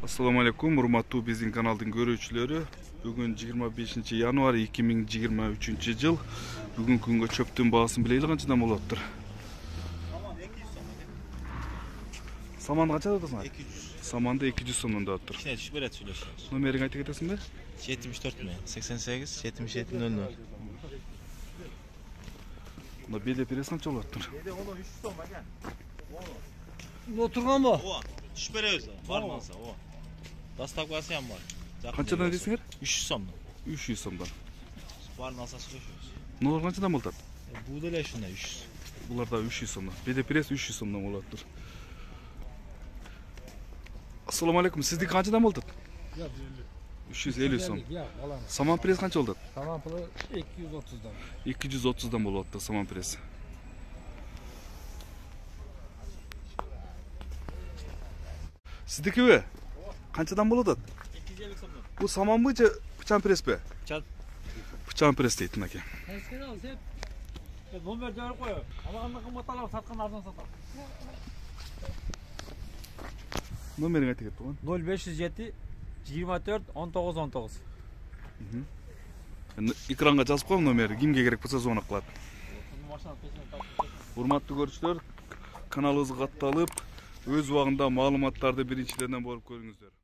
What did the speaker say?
Assalamu alaikum, урматтуу биздин каналдын көрүүчүлөрү. Бүгүн 25 январь 2023 жыл. Бүгүн күнгө чөптүн баасын билели канчадан болуп атыр? Саман канчада атасың? 200. Саманды 200 сомдон да атыр. İçine düşüp böyle söylüyorsunuz. Номерин айтып кетесиңби? 74 mi? 88 77 00. Мына беде бересиң канча болуп атыр? Onu 300 son bak gel. Oturgan mı? O. Düşüp böyle varmansa o. Dastakvası yan var. Канчадан десеңер? 300 son. 300 сомдон. Varmansa söylüyorsunuz. Нолор канчадан болуп атат? Bu da öyle şunda 300. Булар да 300 сомдон. Беде пресс 300 сомдон болуп атыр. Assalamu alaikum, сиздики канчадан болуп атат? 350 сом. Саман пресс канча болуп атат? Tamam pulu 230'dan. 230'dan болуп атты саман пресс. Сиздикиби? Канчадан болуп атат? 250 son. Бул саманбы же бычан прессби? Çat. Бычан пресс дейт мынакей. Sen al sen. Номер жіберіп қой. Алағанда қымбат алып сатқан арзан сатар. Номерин айтып кет болгон. 0507 24 19 19. Экранга жазып коем номери. Кимге керек болсо звонок кылат. Урматтуу көрүүчүлөр, каналыбызга катталып, өз убагында маалыматтарды биринчилерден болуп көрүңүздөр.